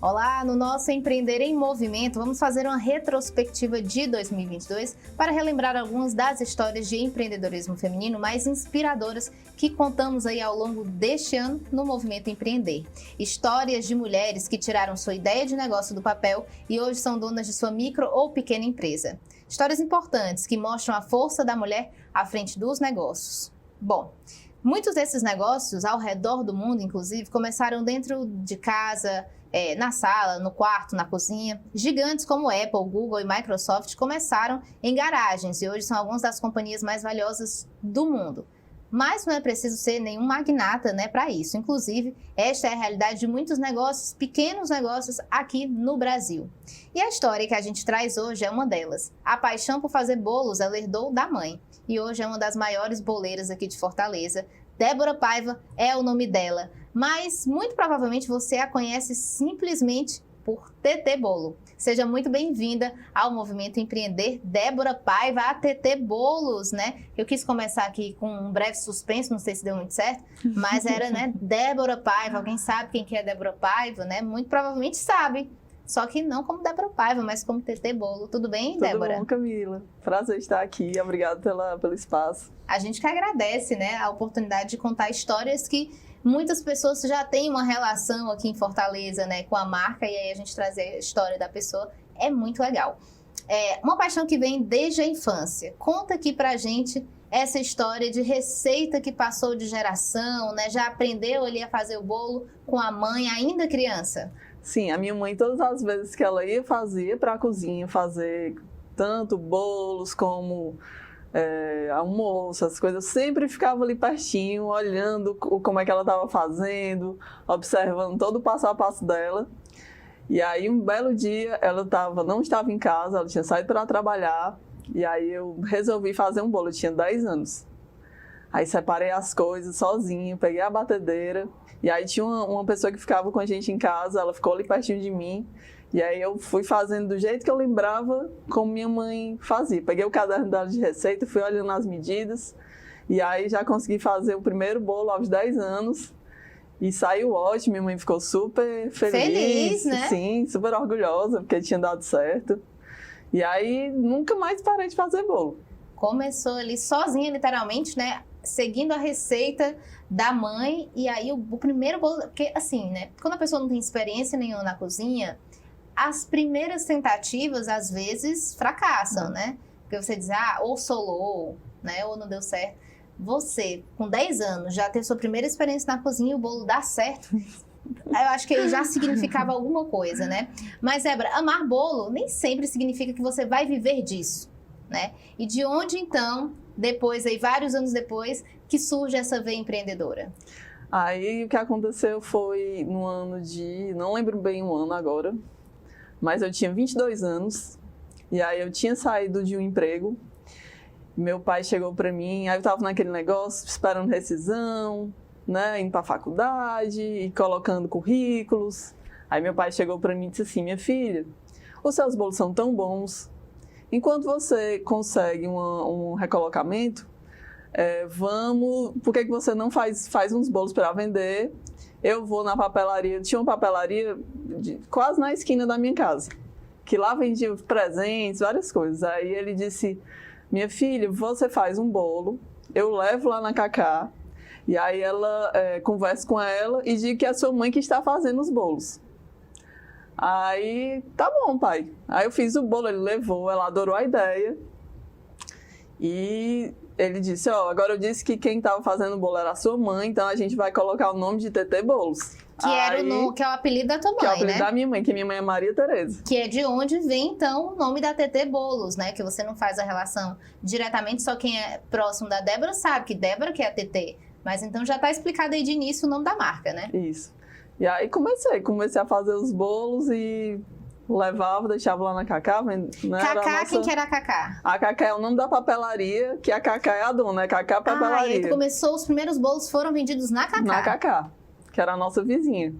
Olá, no nosso Empreender em Movimento, vamos fazer uma retrospectiva de 2022 para relembrar algumas das histórias de empreendedorismo feminino mais inspiradoras que contamos aí ao longo deste ano no Movimento Empreender. Histórias de mulheres que tiraram sua ideia de negócio do papel e hoje são donas de sua micro ou pequena empresa. Histórias importantes que mostram a força da mulher à frente dos negócios. Bom, muitos desses negócios ao redor do mundo, inclusive, começaram dentro de casa, na sala, no quarto, na cozinha. Gigantes como Apple, Google e Microsoft começaram em garagens e hoje são algumas das companhias mais valiosas do mundo. Mas não é preciso ser nenhum magnata, para isso. Inclusive, esta é a realidade de muitos negócios, pequenos negócios aqui no Brasil. E a história que a gente traz hoje é uma delas. A paixão por fazer bolos ela herdou da mãe. E hoje é uma das maiores boleiras aqui de Fortaleza. Débora Paiva é o nome dela. Mas muito provavelmente você a conhece simplesmente por TT Bolo. Seja muito bem-vinda ao Movimento Empreender, Débora Paiva, a TT Bolos, Eu quis começar aqui com um breve suspense, não sei se deu muito certo, mas era, Débora Paiva. Alguém sabe quem que é Débora Paiva, Muito provavelmente sabe. Só que não como Débora Paiva, mas como TT Bolo. Tudo bem, Débora? Tudo bom, Camila. Prazer estar aqui. Obrigada pelo espaço. A gente que agradece, a oportunidade de contar histórias que muitas pessoas já têm uma relação aqui em Fortaleza, com a marca, e aí a gente trazer a história da pessoa é muito legal. Uma paixão que vem desde a infância. Conta aqui pra gente essa história de receita que passou de geração, Já aprendeu ali a fazer o bolo com a mãe ainda criança? Sim, a minha mãe, todas as vezes que ela ia, fazia para a cozinha, fazer tanto bolos como almoço, as coisas, sempre ficava ali pertinho, olhando como é que ela estava fazendo, observando todo o passo a passo dela. E aí, um belo dia, ela não estava em casa, ela tinha saído para trabalhar, e aí eu resolvi fazer um bolo, eu tinha 10 anos. Aí separei as coisas sozinha, peguei a batedeira, e aí tinha uma pessoa que ficava com a gente em casa, ela ficou ali pertinho de mim, e aí eu fui fazendo do jeito que eu lembrava como minha mãe fazia. Peguei o caderno dela de receita, fui olhando as medidas, e aí já consegui fazer o primeiro bolo aos 10 anos, e saiu ótimo, minha mãe ficou super feliz, Sim, super orgulhosa, porque tinha dado certo. E aí nunca mais parei de fazer bolo. Começou ali sozinha, literalmente, seguindo a receita da mãe, e aí o primeiro bolo, porque assim, quando a pessoa não tem experiência nenhuma na cozinha, as primeiras tentativas às vezes fracassam, Porque você diz, ou solou, ou não deu certo. Você, com 10 anos, já ter sua primeira experiência na cozinha e o bolo dar certo, eu acho que já significava alguma coisa, Mas, Débora, amar bolo nem sempre significa que você vai viver disso, E de onde, então, depois, aí, vários anos depois, que surge essa veia empreendedora? Aí o que aconteceu foi no ano não lembro bem o ano agora, mas eu tinha 22 anos, e aí eu tinha saído de um emprego, meu pai chegou para mim, aí eu estava naquele negócio, esperando rescisão, indo para a faculdade, e colocando currículos. Aí meu pai chegou para mim e disse assim, minha filha, os seus bolos são tão bons, enquanto você consegue um recolocamento, por que você não faz uns bolos para vender? Eu vou na papelaria, tinha uma papelaria quase na esquina da minha casa, que lá vendia presentes, várias coisas. Aí ele disse, minha filha, você faz um bolo, eu levo lá na Cacá, e aí ela conversa com ela e diz que é a sua mãe que está fazendo os bolos. Aí, tá bom, pai. Aí eu fiz o bolo, ele levou, ela adorou a ideia. E ele disse, agora eu disse que quem estava fazendo o bolo era a sua mãe, então a gente vai colocar o nome de TT Bolos. Que é o apelido da tua mãe, Que é o apelido da minha mãe, que minha mãe é Maria Tereza. Que é de onde vem, então, o nome da TT Bolos, Que você não faz a relação diretamente, só quem é próximo da Débora sabe que Débora que é a TT. Mas então já está explicado aí de início o nome da marca, Isso. E aí comecei a fazer os bolos e levava, deixava lá na Cacá. Cacá, quem que era a Cacá? A Cacá é o nome da papelaria, que a Cacá é a dona, Cacá Papelaria. E aí tu começou, os primeiros bolos foram vendidos na Cacá? Na Cacá, que era a nossa vizinha.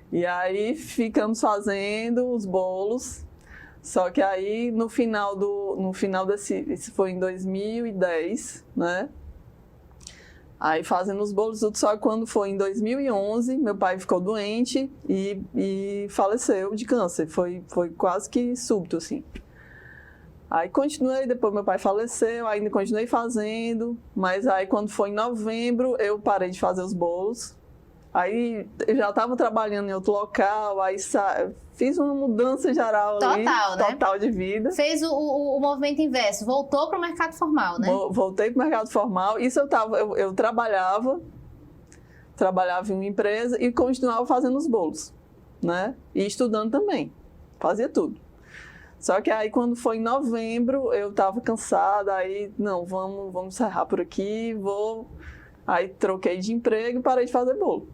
E aí ficamos fazendo os bolos, só que aí no final desse, isso foi em 2010, Aí fazendo os bolos, tudo, só que quando foi em 2011, meu pai ficou doente e faleceu de câncer. Foi quase que súbito, assim. Aí continuei, depois meu pai faleceu, ainda continuei fazendo, mas aí quando foi em novembro, eu parei de fazer os bolos. Aí eu já estava trabalhando em outro local, aí fiz uma mudança geral ali, total de vida. Fez o movimento inverso, voltou para o mercado formal, né? Voltei para o mercado formal. Isso eu trabalhava em uma empresa e continuava fazendo os bolos, né? E estudando também, fazia tudo. Só que aí quando foi em novembro, eu estava cansada, aí não, vamos encerrar por aqui, Aí troquei de emprego e parei de fazer bolo.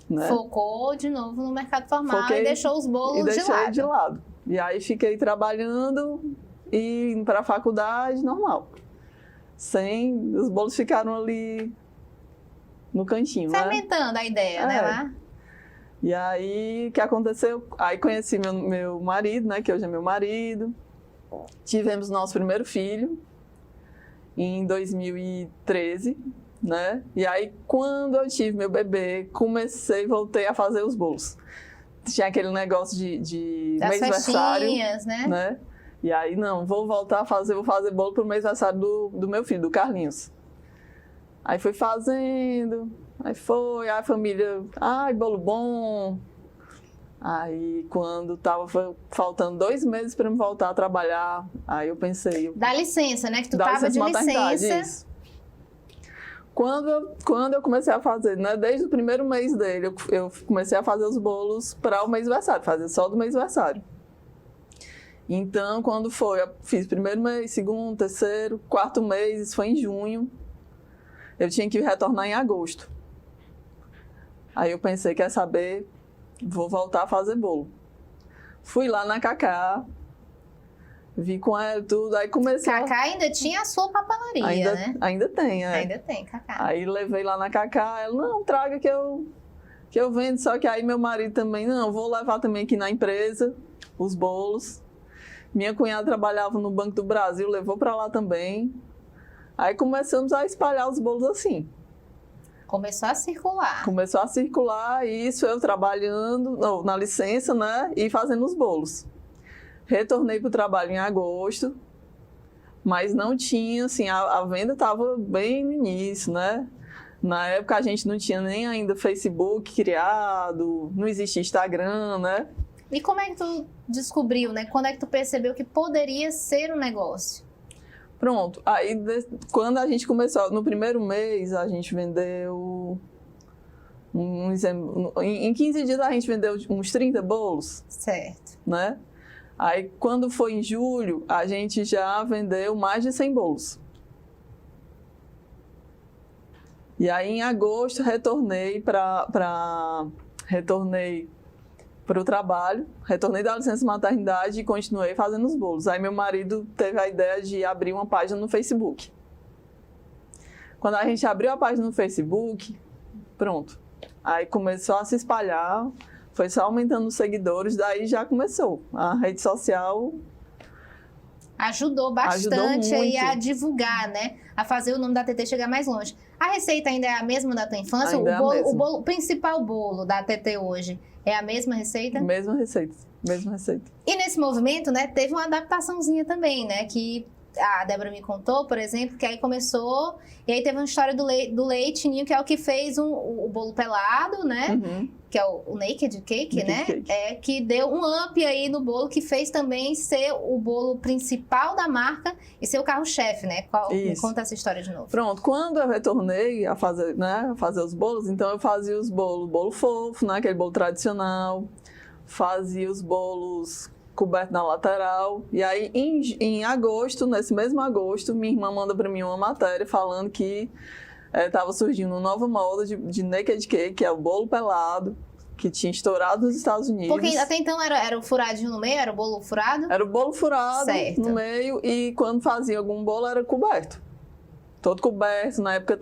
Né? Focou de novo no mercado formal e deixou os bolos de lado. E aí fiquei trabalhando e indo para a faculdade normal. Os bolos ficaram ali no cantinho, fermentando, né? A ideia, né? Lá. E aí, o que aconteceu? Aí conheci meu marido, né? Que hoje é meu marido. Tivemos nosso primeiro filho em 2013. Né? E aí, quando eu tive meu bebê, voltei a fazer os bolos. Tinha aquele negócio de mêsversário, né? E aí, não, vou fazer bolo pro mêsversário do meu filho, do Carlinhos. Aí fui fazendo, aí a família, bolo bom. Aí, quando tava faltando 2 meses para me voltar a trabalhar, aí eu pensei... Dá licença, né? Que tu tava de licença. Isso. Quando eu comecei a fazer, né, desde o primeiro mês dele, eu comecei a fazer os bolos para o mêsversário, fazer só do mêsversário. Então, quando eu fiz primeiro mês, segundo, terceiro, quarto mês, isso foi em junho, eu tinha que retornar em agosto. Aí eu pensei, quer saber, vou voltar a fazer bolo. Fui lá na Cacá, vi com ela tudo, aí comecei... Cacá ainda tinha a sua papelaria, né? Ainda tem, Ainda tem, Cacá. Aí levei lá na Cacá, ela, não, traga que eu vendo, só que aí meu marido também, não, vou levar também aqui na empresa os bolos. Minha cunhada trabalhava no Banco do Brasil, levou para lá também. Aí começamos a espalhar os bolos assim. Começou a circular. E isso eu trabalhando, na licença, né, e fazendo os bolos. Retornei para o trabalho em agosto, mas não tinha, assim, a venda estava bem no início, né? Na época a gente não tinha nem ainda Facebook criado, não existia Instagram, né? E como é que tu descobriu, né? Quando é que tu percebeu que poderia ser um negócio? Pronto, aí quando a gente começou, no primeiro mês a gente vendeu, em 15 dias a gente vendeu uns 30 bolos. Certo. Né? Aí, quando foi em julho, a gente já vendeu mais de 100 bolos. E aí, em agosto, retornei para o trabalho, retornei da licença maternidade e continuei fazendo os bolos. Aí, meu marido teve a ideia de abrir uma página no Facebook. Quando a gente abriu a página no Facebook, pronto. Aí, começou a se espalhar. Foi só aumentando os seguidores, daí já começou. A rede social ajudou bastante aí a divulgar, né? A fazer o nome da TT chegar mais longe. A receita ainda é a mesma da tua infância? O principal bolo da TT hoje é a mesma receita? Mesma receita. E nesse movimento, né, teve uma adaptaçãozinha também, né? Que a Débora me contou, por exemplo, que aí começou... E aí teve uma história do leite ninho, que é o que fez o bolo pelado, né? Uhum. Que é o Naked Cake, né? Cake. Que deu um up aí no bolo, que fez também ser o bolo principal da marca e ser o carro-chefe, né? Me conta essa história de novo. Pronto, quando eu retornei a fazer, né, os bolos, então eu fazia os bolos, bolo fofo, né? Aquele bolo tradicional. Fazia os bolos coberto na lateral. E aí, em agosto, nesse mesmo agosto, minha irmã manda para mim uma matéria falando que estava surgindo uma nova moda de naked cake, que é o bolo pelado, que tinha estourado nos Estados Unidos. Porque até então era o furadinho no meio, era o bolo furado? Era o bolo furado certo. No meio, e quando fazia algum bolo era coberto. Todo coberto. Na época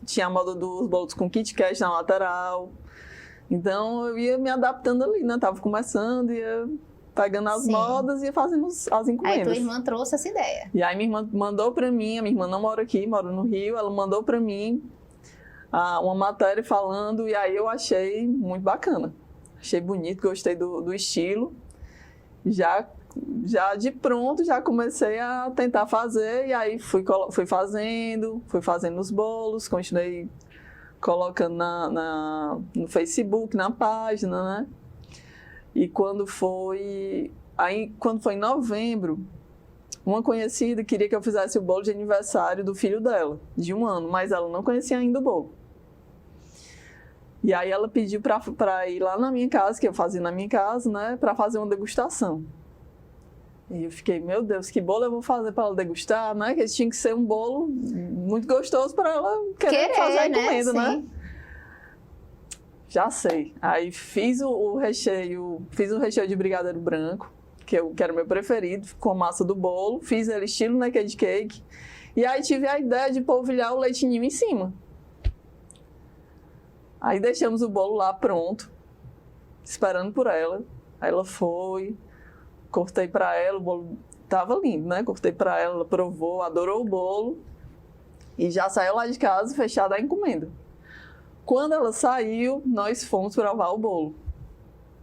tinha a moda dos bolos com Kit Kat na lateral. Então eu ia me adaptando ali, né? Tava começando, ia pegando as Sim. modas e fazendo as encomendas. Aí tua irmã trouxe essa ideia. E aí minha irmã mandou para mim, a minha irmã não mora aqui, mora no Rio, ela mandou para mim uma matéria falando, e aí eu achei muito bacana. Achei bonito, gostei do estilo. Já de pronto, já comecei a tentar fazer, e aí fui fazendo os bolos, continuei colocando no Facebook, na página, né? E quando foi em novembro, uma conhecida queria que eu fizesse o bolo de aniversário do filho dela, de 1 ano, mas ela não conhecia ainda o bolo. E aí ela pediu para ir lá na minha casa, que eu fazia na minha casa, né, para fazer uma degustação. E eu fiquei, meu Deus, que bolo eu vou fazer para ela degustar, né? Que tinha que ser um bolo muito gostoso para ela querer fazer a encomenda, né? Já sei. Aí fiz o recheio de brigadeiro branco, que era o meu preferido, com a massa do bolo. Fiz ele estilo naked cake. E aí tive a ideia de polvilhar o leite ninho em cima. Aí deixamos o bolo lá pronto, esperando por ela. Aí ela foi, cortei para ela, o bolo tava lindo, né? Cortei para ela, ela provou, adorou o bolo. E já saiu lá de casa, fechada a encomenda. Quando ela saiu, nós fomos provar o bolo,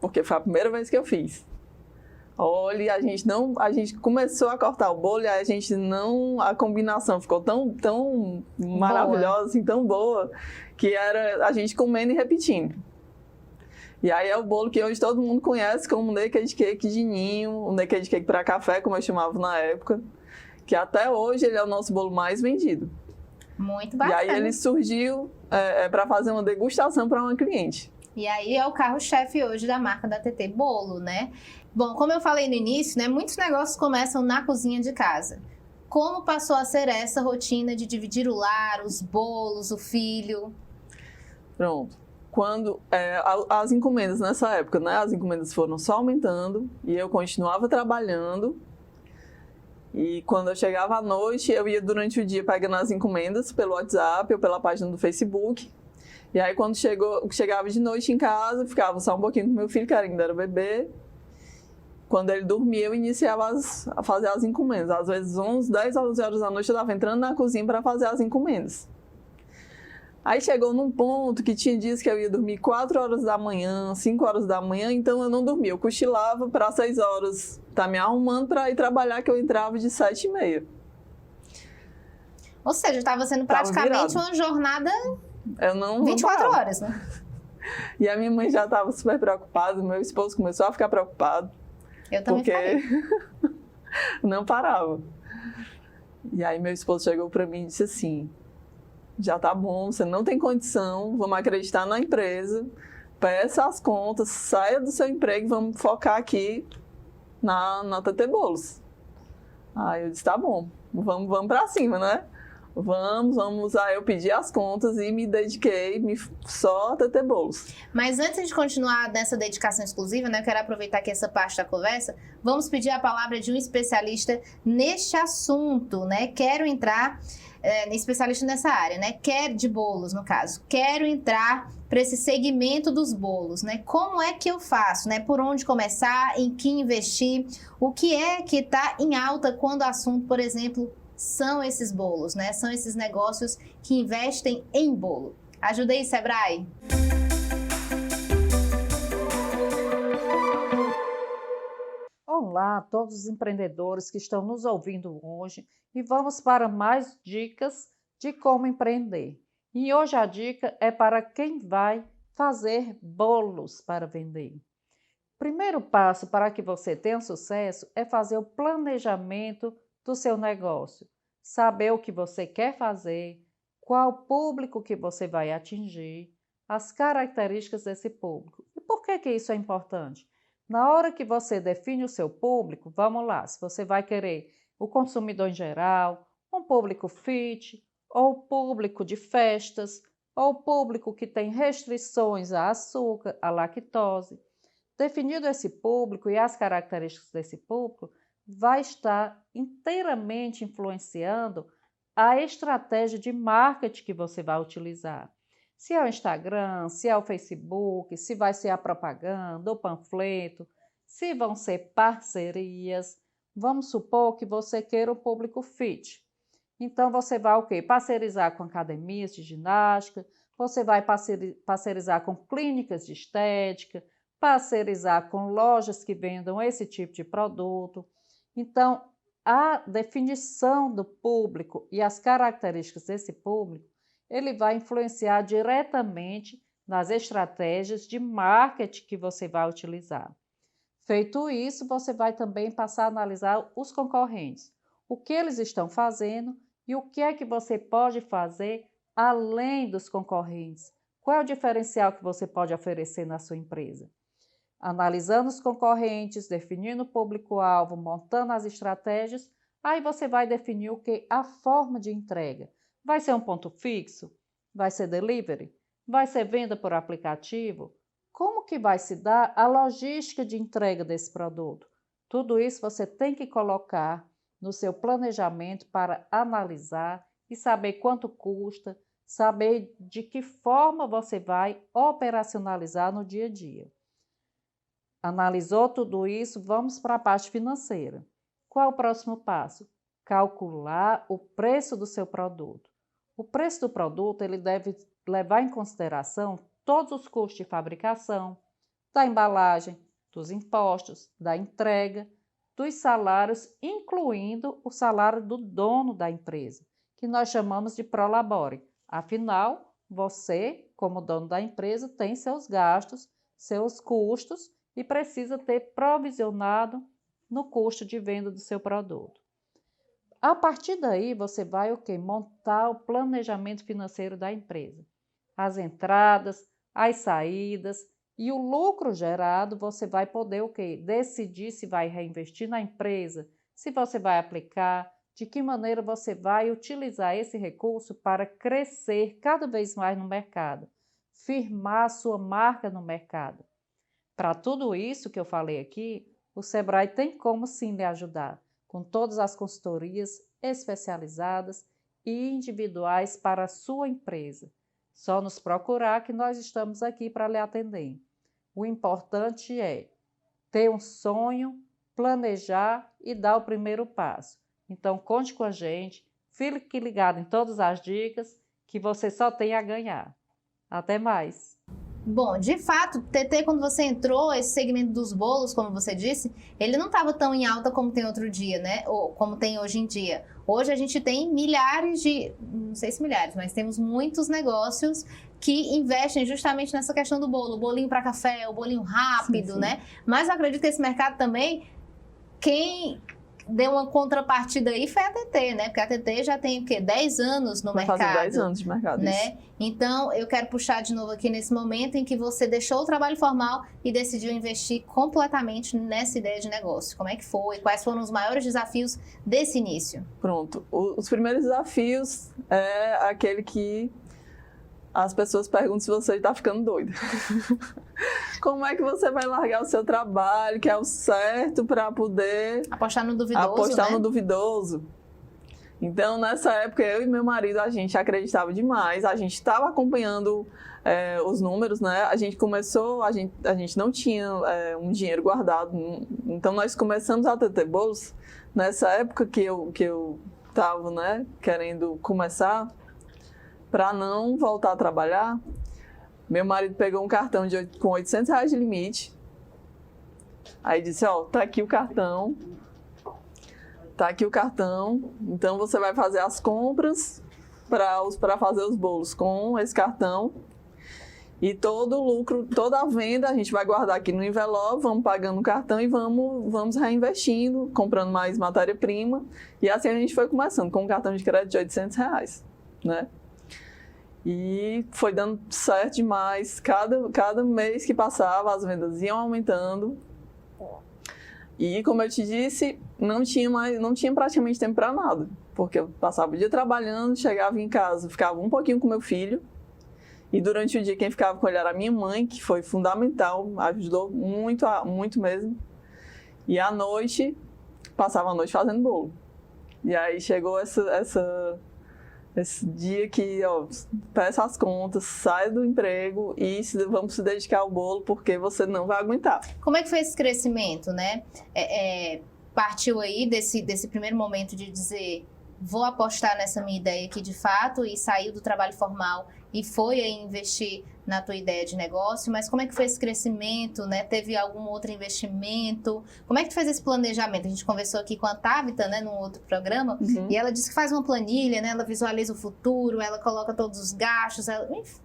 porque foi a primeira vez que eu fiz. Olha, a gente começou a cortar o bolo e a combinação ficou tão maravilhosa, assim, tão boa, que era a gente comendo e repetindo. E aí é o bolo que hoje todo mundo conhece como naked cake de ninho, o naked cake para café, como eu chamava na época, que até hoje ele é o nosso bolo mais vendido. Muito bacana. E aí ele surgiu para fazer uma degustação para uma cliente. E aí é o carro-chefe hoje da marca da TT Bolo, né? Bom, como eu falei no início, né, muitos negócios começam na cozinha de casa. Como passou a ser essa rotina de dividir o lar, os bolos, o filho? Pronto. Quando as encomendas nessa época, né, as encomendas foram só aumentando e eu continuava trabalhando. E quando eu chegava à noite, eu ia durante o dia pegando as encomendas pelo WhatsApp ou pela página do Facebook. E aí quando chegava de noite em casa, ficava só um pouquinho com meu filho, que ainda era bebê. Quando ele dormia, eu iniciava a fazer as encomendas. Às vezes 11, 10, 11 horas da noite eu estava entrando na cozinha para fazer as encomendas. Aí chegou num ponto que tinha dias que eu ia dormir 4 horas da manhã, 5 horas da manhã, então eu não dormia. Eu cochilava para 6 horas, tá me arrumando para ir trabalhar, que eu entrava de 7h30. Ou seja, estava sendo praticamente uma jornada 24 horas, né? E a minha mãe já estava super preocupada, meu esposo começou a ficar preocupado. Eu também falei. Não parava. E aí meu esposo chegou para mim e disse assim: já tá bom, você não tem condição, vamos acreditar na empresa, peça as contas, saia do seu emprego e vamos focar aqui na TT Bolos. Aí eu disse, tá bom, vamos para cima, né? Vamos. Aí eu pedi as contas e me dediquei só a TT Bolos. Mas antes de continuar nessa dedicação exclusiva, né, eu quero aproveitar aqui essa parte da conversa, vamos pedir a palavra de um especialista neste assunto, né? Quero entrar... especialista nessa área, né? De bolos, no caso. Quero entrar para esse segmento dos bolos, né? Como é que eu faço, né? Por onde começar, em que investir, o que é que está em alta quando o assunto, por exemplo, são esses bolos, né? São esses negócios que investem em bolo. Ajuda aí, Sebrae! Olá a todos os empreendedores que estão nos ouvindo hoje e vamos para mais dicas de como empreender. E hoje a dica é para quem vai fazer bolos para vender. O primeiro passo para que você tenha sucesso é fazer o planejamento do seu negócio, saber o que você quer fazer, qual público que você vai atingir, as características desse público. E por que isso é importante? Na hora que você define o seu público, vamos lá, se você vai querer o consumidor em geral, um público fit, ou público de festas, ou público que tem restrições a açúcar, a lactose. Definido esse público e as características desse público, vai estar inteiramente influenciando a estratégia de marketing que você vai utilizar. Se é o Instagram, se é o Facebook, se vai ser a propaganda, o panfleto, se vão ser parcerias. Vamos supor que você queira o público fit. Então, você vai o quê? Parcerizar com academias de ginástica, você vai parcerizar com clínicas de estética, parcerizar com lojas que vendam esse tipo de produto. Então, a definição do público e as características desse público, ele vai influenciar diretamente nas estratégias de marketing que você vai utilizar. Feito isso, você vai também passar a analisar os concorrentes, o que eles estão fazendo e o que é que você pode fazer além dos concorrentes. Qual é o diferencial que você pode oferecer na sua empresa? Analisando os concorrentes, definindo o público-alvo, montando as estratégias, aí você vai definir o que? A forma de entrega. Vai ser um ponto fixo? Vai ser delivery? Vai ser venda por aplicativo? Como que vai se dar a logística de entrega desse produto? Tudo isso você tem que colocar no seu planejamento para analisar e saber quanto custa, saber de que forma você vai operacionalizar no dia a dia. Analisou tudo isso, vamos para a parte financeira. Qual é o próximo passo? Calcular o preço do seu produto. O preço do produto ele deve levar em consideração todos os custos de fabricação, da embalagem, dos impostos, da entrega, dos salários, incluindo o salário do dono da empresa, que nós chamamos de prolabore. Afinal, você, como dono da empresa, tem seus gastos, seus custos e precisa ter provisionado no custo de venda do seu produto. A partir daí, você vai montar o planejamento financeiro da empresa. As entradas, as saídas e o lucro gerado, você vai poder decidir se vai reinvestir na empresa, se você vai aplicar, de que maneira você vai utilizar esse recurso para crescer cada vez mais no mercado, firmar a sua marca no mercado. Para tudo isso que eu falei aqui, o Sebrae tem como sim lhe ajudar, com todas as consultorias especializadas e individuais para a sua empresa. Só nos procurar que nós estamos aqui para lhe atender. O importante é ter um sonho, planejar e dar o primeiro passo. Então, conte com a gente, fique ligado em todas as dicas que você só tem a ganhar. Até mais! Bom, de fato, TT, quando você entrou, esse segmento dos bolos, como você disse, ele não estava tão em alta como tem outro dia, né? Ou como tem hoje em dia. Hoje a gente tem milhares não sei se milhares, mas temos muitos negócios que investem justamente nessa questão do bolo. O bolinho para café, o bolinho rápido, sim. Né? Mas eu acredito que esse mercado também, quem deu uma contrapartida aí foi a TT, né? Porque a TT já tem o quê? 10 anos no mercado. Vai fazer 10 anos de mercado, né? Isso. Então, eu quero puxar de novo aqui nesse momento em que você deixou o trabalho formal e decidiu investir completamente nessa ideia de negócio. Como é que foi? Quais foram os maiores desafios desse início? Pronto. Os primeiros desafios é aquele que as pessoas perguntam se você está ficando doido. Como é que você vai largar o seu trabalho, que é o certo, para poder apostar no duvidoso, apostar né? no duvidoso. Então, nessa época, eu e meu marido, a gente acreditava demais, a gente estava acompanhando os números, né? A gente começou, a gente não tinha um dinheiro guardado, então nós começamos a TT Bolos nessa época que eu estava, né, querendo começar, para não voltar a trabalhar. Meu marido pegou um cartão com R$800 de limite, aí disse, ó, tá aqui o cartão, então você vai fazer as compras para fazer os bolos com esse cartão e todo o lucro, toda a venda a gente vai guardar aqui no envelope, vamos pagando o cartão e vamos reinvestindo, comprando mais matéria-prima, e assim a gente foi começando com um cartão de crédito de R$800, né? E foi dando certo demais, cada mês que passava as vendas iam aumentando. E como eu te disse, não tinha praticamente tempo para nada, porque eu passava o dia trabalhando, chegava em casa, ficava um pouquinho com meu filho, e durante o dia quem ficava com ele era a minha mãe, que foi fundamental, ajudou muito, muito mesmo. E à noite, passava a noite fazendo bolo. E aí chegou Esse dia que, ó, peça as contas, sai do emprego e vamos se dedicar ao bolo porque você não vai aguentar. Como é que foi esse crescimento, né? Partiu aí desse primeiro momento de dizer, vou apostar nessa minha ideia aqui de fato e saiu do trabalho formal e foi aí investir na tua ideia de negócio, mas como é que foi esse crescimento, né? Teve algum outro investimento? Como é que tu fez esse planejamento? A gente conversou aqui com a Távita, né, num outro programa, e ela disse que faz uma planilha, né? Ela visualiza o futuro, ela coloca todos os gastos, enfim.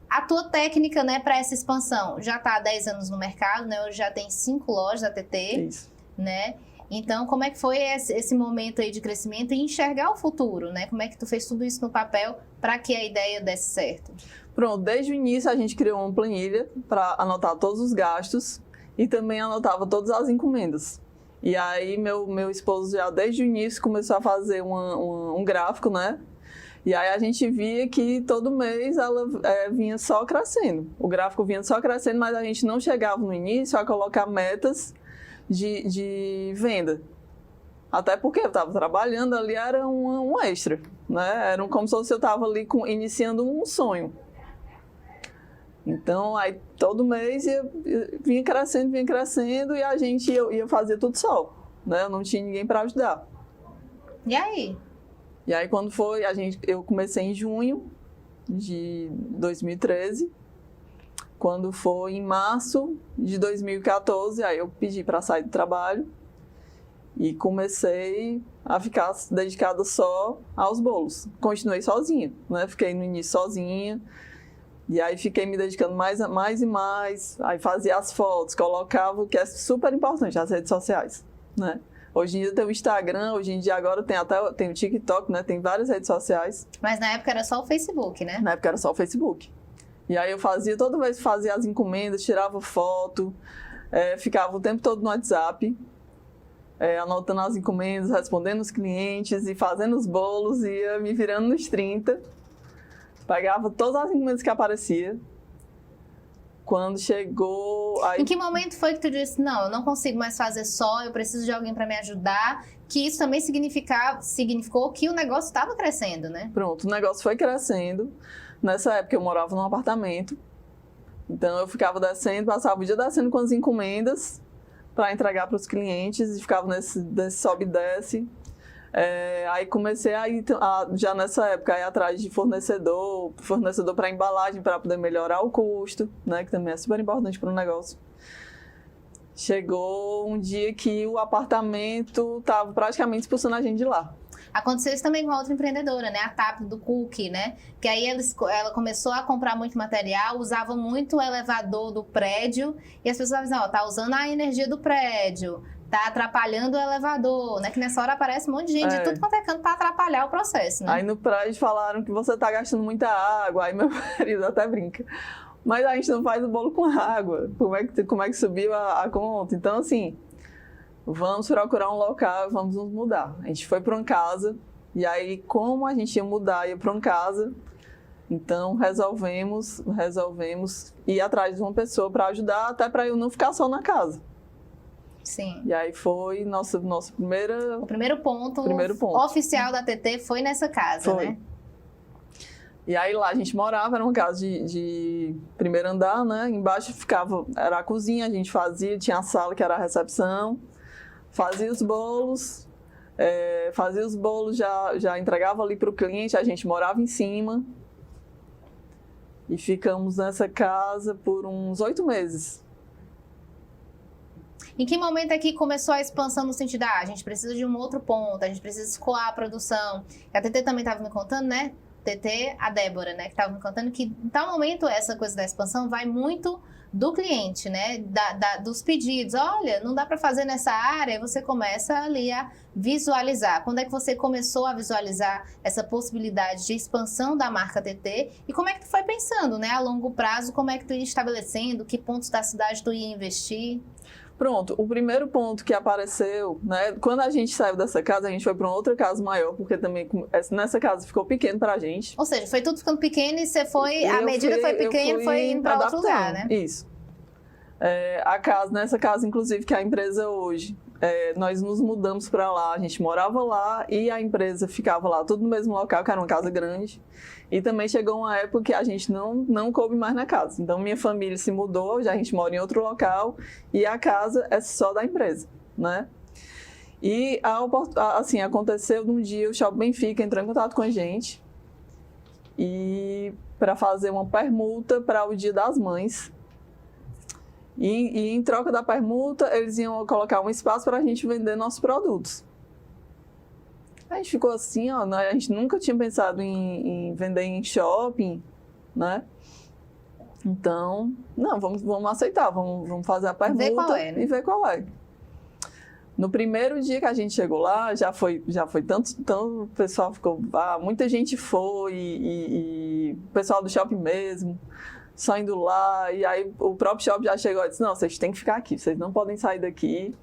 A tua técnica, né, para essa expansão já está há 10 anos no mercado, né? Hoje já tem 5 lojas da TT, Isso. né? Então, como é que foi esse momento aí de crescimento e enxergar o futuro, né? Como é que tu fez tudo isso no papel para que a ideia desse certo? Pronto, desde o início a gente criou uma planilha para anotar todos os gastos e também anotava todas as encomendas. E aí meu esposo já desde o início começou a fazer um gráfico, né? E aí a gente via que todo mês ela vinha só crescendo. O gráfico vinha só crescendo, mas a gente não chegava no início a colocar metas de venda. Até porque eu estava trabalhando ali, era um extra, né? Era como se eu estava ali iniciando um sonho. Então, aí todo mês vinha crescendo e a gente ia fazer tudo só, né? Eu não tinha ninguém para ajudar. E aí? E aí quando foi, eu comecei em junho de 2013. Quando foi em março de 2014, aí eu pedi para sair do trabalho e comecei a ficar dedicada só aos bolos. Continuei sozinha, né? Fiquei no início sozinha e aí fiquei me dedicando mais e mais. Aí fazia as fotos, colocava, o que é super importante, as redes sociais, né? Hoje em dia tem o Instagram, hoje em dia agora tem o TikTok, né? Tem várias redes sociais. Mas na época era só o Facebook, né? Na época era só o Facebook. E aí eu toda vez que fazia as encomendas, tirava foto, ficava o tempo todo no WhatsApp, anotando as encomendas, respondendo os clientes e fazendo os bolos, ia me virando nos 30. Pegava todas as encomendas que apareciam. Quando chegou... Aí... Em que momento foi que tu disse, não, eu não consigo mais fazer só, eu preciso de alguém para me ajudar, que isso também significou que o negócio estava crescendo, né? Pronto, o negócio foi crescendo. Nessa época eu morava num apartamento, então eu ficava descendo, passava o dia descendo com as encomendas para entregar para os clientes e ficava nesse sobe e desce. Aí comecei já nessa época, a ir atrás de fornecedor para embalagem, para poder melhorar o custo, né, que também é super importante para o negócio. Chegou um dia que o apartamento estava praticamente expulsando a gente de lá. Aconteceu isso também com a outra empreendedora, né? A TAP do Cookie, né? Que aí ela começou a comprar muito material, usava muito o elevador do prédio e as pessoas diziam, ó, tá usando a energia do prédio, tá atrapalhando o elevador, né? Que nessa hora aparece um monte de gente de tudo quanto é canto pra atrapalhar o processo, né? Aí no prédio falaram que você tá gastando muita água, aí meu marido até brinca. Mas a gente não faz o bolo com água, como é que subiu a conta? Então, assim... Vamos procurar um local, vamos nos mudar. A gente foi para uma casa, e aí, como a gente ia mudar, ia para uma casa, então resolvemos ir atrás de uma pessoa para ajudar, até para eu não ficar só na casa. Sim. E aí foi nossa primeira... O primeiro ponto oficial da TT foi nessa casa, foi. Né? E aí lá a gente morava, era uma casa de primeiro andar, né? Embaixo era a cozinha, a gente tinha a sala que era a recepção. Fazia os bolos, já entregava ali para o cliente, a gente morava em cima e ficamos nessa casa por uns 8 meses. Em que momento é que começou a expansão no sentido, a gente precisa de um outro ponto, a gente precisa escoar a produção? A TT também estava me contando, né? TT, a Débora, né? Que estava me contando que em tal momento essa coisa da expansão vai muito... do cliente, né? Dos pedidos. Olha, não dá para fazer nessa área, e você começa ali a visualizar. Quando é que você começou a visualizar essa possibilidade de expansão da marca TT? E como é que tu foi pensando, né? A longo prazo, como é que tu ia estabelecendo? Que pontos da cidade tu ia investir? Pronto, o primeiro ponto que apareceu, né? Quando a gente saiu dessa casa, a gente foi para uma outra casa maior, porque também nessa casa ficou pequeno pra gente. Ou seja, foi tudo ficando pequeno e você foi, à medida que foi pequeno, foi indo para outro lugar, né? Isso. Nessa casa, inclusive, que é a empresa hoje, nós nos mudamos para lá, a gente morava lá e a empresa ficava lá, tudo no mesmo local, que era uma casa grande. E também chegou uma época que a gente não coube mais na casa. Então, minha família se mudou, já a gente mora em outro local e a casa é só da empresa, né? E, assim, aconteceu num dia, o Shopping Benfica entrou em contato com a gente e para fazer uma permuta para o Dia das Mães. E em troca da permuta, eles iam colocar um espaço para a gente vender nossos produtos. A gente ficou assim, ó, a gente nunca tinha pensado em vender em shopping, né? Então, não, vamos aceitar, vamos fazer a permuta e ver qual é. No primeiro dia que a gente chegou lá, já foi tanto o pessoal ficou, muita gente foi, e o pessoal do shopping mesmo, só indo lá, e aí o próprio shopping já chegou e disse, não, vocês têm que ficar aqui, vocês não podem sair daqui,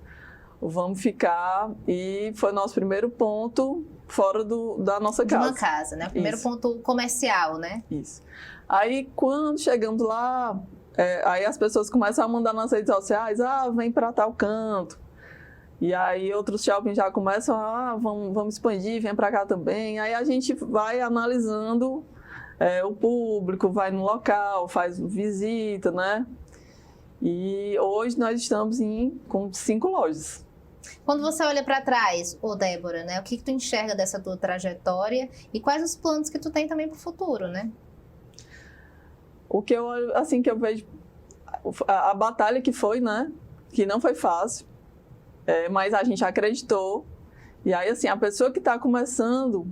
vamos ficar, e foi nosso primeiro ponto fora da nossa casa. De uma casa, né? O primeiro ponto comercial, né? Isso. Aí, quando chegamos lá, aí as pessoas começam a mandar nas redes sociais, vem para tal canto. E aí outros shoppings já começam, vamos expandir, vem para cá também. Aí a gente vai analisando o público, vai no local, faz visita, né? E hoje nós estamos com 5 lojas. Quando você olha para trás, Débora, né? O que tu enxerga dessa tua trajetória e quais os planos que tu tem também para o futuro, né? O que eu, assim, que eu vejo, a batalha que foi, né? Que não foi fácil. Mas a gente acreditou. E aí, assim, a pessoa que está começando,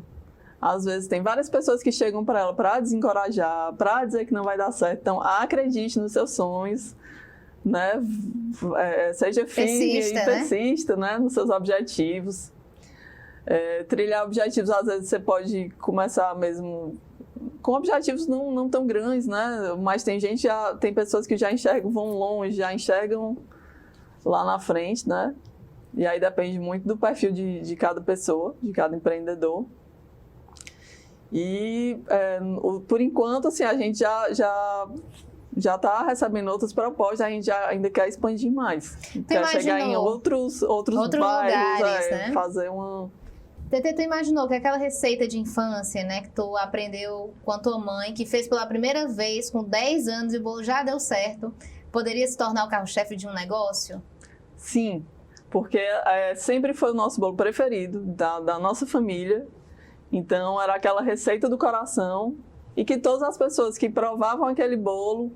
às vezes tem várias pessoas que chegam para ela para desencorajar, para dizer que não vai dar certo. Então, acredite nos seus sonhos, né? Seja firme e persista, né? Nos seus objetivos. Trilhar objetivos, às vezes você pode começar mesmo com objetivos não tão grandes, né? Mas tem pessoas que já enxergam, vão longe, já enxergam lá na frente, né? E aí depende muito do perfil de cada pessoa, de cada empreendedor. E, por enquanto, assim, a gente já está recebendo outras propostas, a gente ainda quer expandir mais. Quer chegar em outros bairros, lugares, né? Fazer uma... Tetê, tu imaginou que aquela receita de infância, né, que tu aprendeu com a tua mãe, que fez pela primeira vez com 10 anos e o bolo já deu certo, poderia se tornar o carro-chefe de um negócio? Sim, porque sempre foi o nosso bolo preferido da nossa família. Então, era aquela receita do coração e que todas as pessoas que provavam aquele bolo,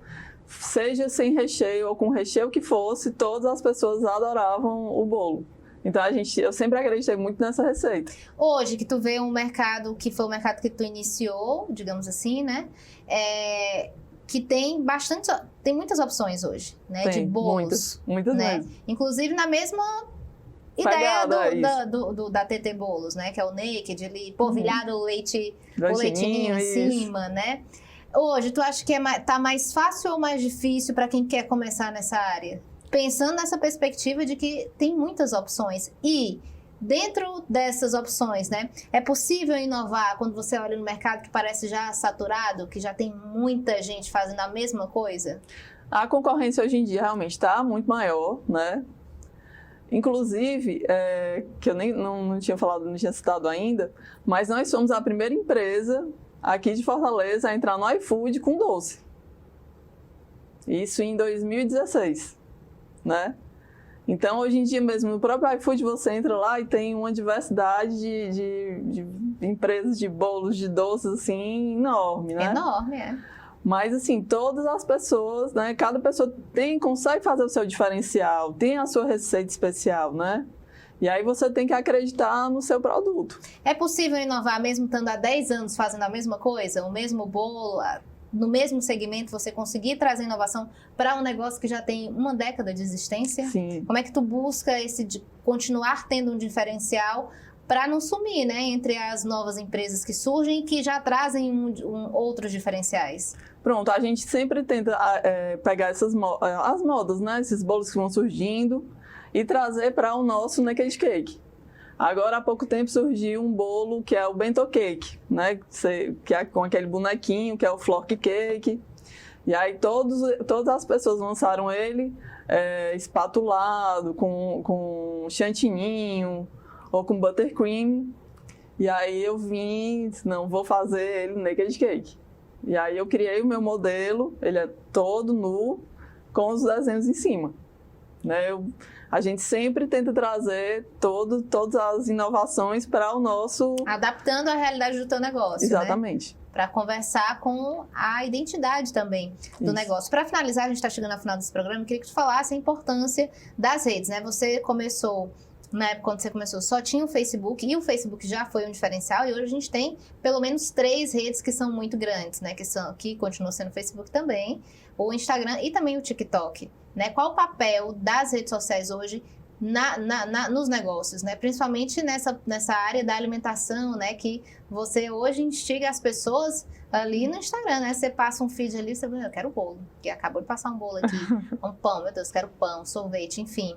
seja sem recheio ou com recheio que fosse, todas as pessoas adoravam o bolo. Então, eu sempre acreditei muito nessa receita. Hoje, que tu vê um mercado, que foi o mercado que tu iniciou, digamos assim, né? Que tem muitas opções hoje, né? Tem, de bolos. Muitas né? mesmo. Inclusive na mesma ideia da TT Bolos, né? Que é o naked, ali, polvilhado, o leitinho em cima, né? Hoje, tu acha que tá mais fácil ou mais difícil para quem quer começar nessa área? Pensando nessa perspectiva de que tem muitas opções e dentro dessas opções, né, é possível inovar quando você olha no mercado que parece já saturado, que já tem muita gente fazendo a mesma coisa? A concorrência hoje em dia realmente está muito maior, né? Inclusive, que eu não tinha falado, não tinha citado ainda, mas nós somos a primeira empresa aqui de Fortaleza a entrar no iFood com doce. Isso em 2016, né? Então, hoje em dia mesmo, no próprio iFood você entra lá e tem uma diversidade de empresas de bolos, de doces, assim, enorme, né? Enorme, Mas, assim, todas as pessoas, né? Cada pessoa consegue fazer o seu diferencial, tem a sua receita especial, né? E aí você tem que acreditar no seu produto. É possível inovar mesmo estando há 10 anos fazendo a mesma coisa, o mesmo bolo, no mesmo segmento, você conseguir trazer inovação para um negócio que já tem uma década de existência? Sim. Como é que tu busca continuar tendo um diferencial para não sumir, né, entre as novas empresas que surgem e que já trazem outros diferenciais? Pronto, a gente sempre tenta pegar as modas, né, esses bolos que vão surgindo e trazer para o nosso naked cake. Agora, há pouco tempo, surgiu um bolo que é o bento cake, né? Que é com aquele bonequinho, que é o flock cake. E aí todas as pessoas lançaram ele espatulado, com chantininho ou com buttercream. E aí eu vim, disse, não, vou fazer ele naked cake. E aí eu criei o meu modelo, ele é todo nu, com os desenhos em cima. Né? A gente sempre tenta trazer todas as inovações para o nosso... Adaptando a realidade do teu negócio, Exatamente. Né? Para conversar com a identidade também do negócio. Para finalizar, a gente está chegando ao final desse programa, eu queria que tu falasse a importância das redes, né? Você começou... Na época, quando você começou, só tinha o Facebook, e o Facebook já foi um diferencial, e hoje a gente tem pelo menos 3 redes que são muito grandes, né? Que continuam sendo o Facebook também, o Instagram e também o TikTok, né? Qual o papel das redes sociais hoje nos negócios, né? Principalmente nessa área da alimentação, né? Que você hoje instiga as pessoas ali no Instagram, né? Você passa um feed ali, você fala, eu quero bolo, que acabou de passar um bolo aqui, um pão, meu Deus, quero pão, sorvete, enfim.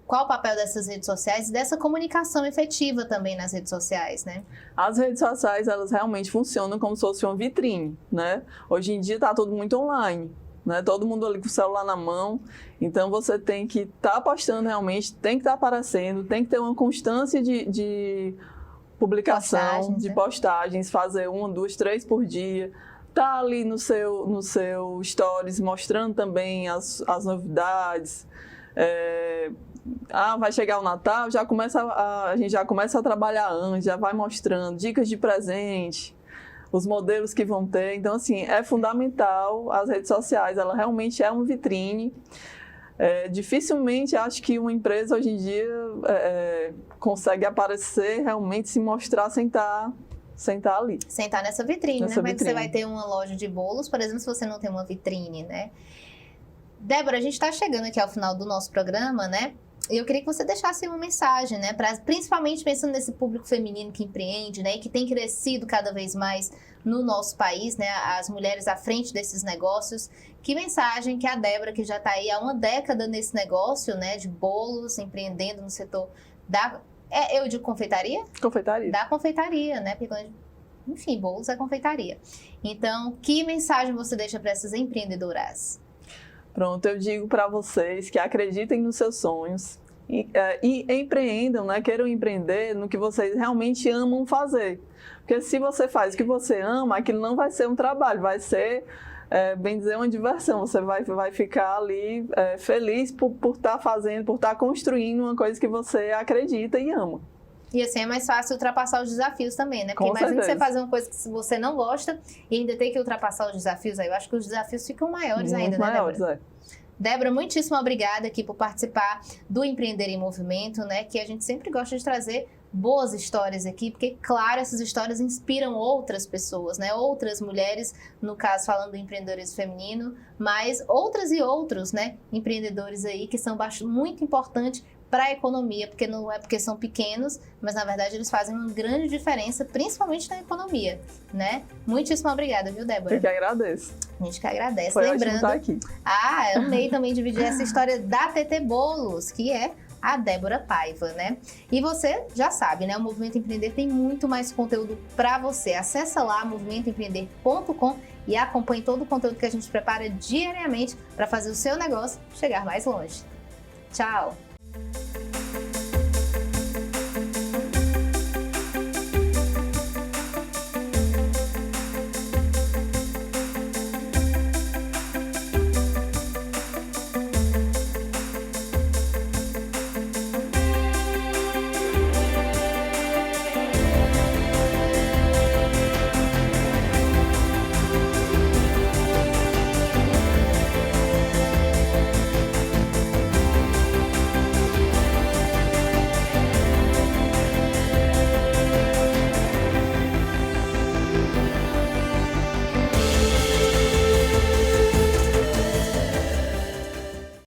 Qual o papel dessas redes sociais e dessa comunicação efetiva também nas redes sociais, né? As redes sociais, elas realmente funcionam como se fosse uma vitrine, né? Hoje em dia está tudo muito online, né? Todo mundo ali com o celular na mão. Então, você tem que estar postando realmente, tem que estar aparecendo, tem que ter uma constância de publicação, de postagens, fazer 1, 2, 3 por dia. Tá ali no seu stories, mostrando também as novidades. Vai chegar o Natal, a gente já começa a trabalhar antes, já vai mostrando dicas de presente, os modelos que vão ter. Então, assim, é fundamental as redes sociais, ela realmente é uma vitrine. Dificilmente acho que uma empresa hoje em dia consegue aparecer, realmente se mostrar sem estar ali. Sem estar nessa vitrine, né? Como é que você vitrine. vai ter uma loja de bolos, por exemplo, se você não tem uma vitrine, né? Débora, a gente está chegando aqui ao final do nosso programa, né? E eu queria que você deixasse uma mensagem, né? Principalmente pensando nesse público feminino que empreende, né? E que tem crescido cada vez mais no nosso país, né? As mulheres à frente desses negócios. Que mensagem que a Débora, que já está aí há uma década nesse negócio, né? De bolos, empreendendo no setor da... eu digo confeitaria? Confeitaria. Da confeitaria, né? Porque, enfim, bolos é confeitaria. Então, que mensagem você deixa para essas empreendedoras? Pronto, eu digo para vocês que acreditem nos seus sonhos e empreendam, né? Queiram empreender no que vocês realmente amam fazer. Porque se você faz o que você ama, aquilo não vai ser um trabalho, vai ser, bem dizer, uma diversão. Você vai ficar ali feliz por estar fazendo, por estar construindo uma coisa que você acredita e ama. E assim é mais fácil ultrapassar os desafios também, né? Porque imagina você fazer uma coisa que você não gosta e ainda tem que ultrapassar os desafios. Aí eu acho que os desafios ficam maiores ainda, né, Débora? Débora, muitíssimo obrigada aqui por participar do Empreender em Movimento, né? Que a gente sempre gosta de trazer boas histórias aqui, porque, claro, essas histórias inspiram outras pessoas, né? Outras mulheres, no caso, falando do empreendedorismo feminino, mas outras e outros, né? Empreendedores aí que são muito importantes para a economia, porque não é porque são pequenos, mas na verdade eles fazem uma grande diferença, principalmente na economia, né? Muitíssimo obrigada, viu, Débora? Eu que agradeço. A gente que agradece. Foi Lembrando, ótimo estar aqui. Eu amei também dividir essa história da TT Bolos, que é a Débora Paiva, né? E você já sabe, né? O Movimento Empreender tem muito mais conteúdo para você. Acessa lá movimentoempreender.com e acompanhe todo o conteúdo que a gente prepara diariamente para fazer o seu negócio chegar mais longe. Tchau!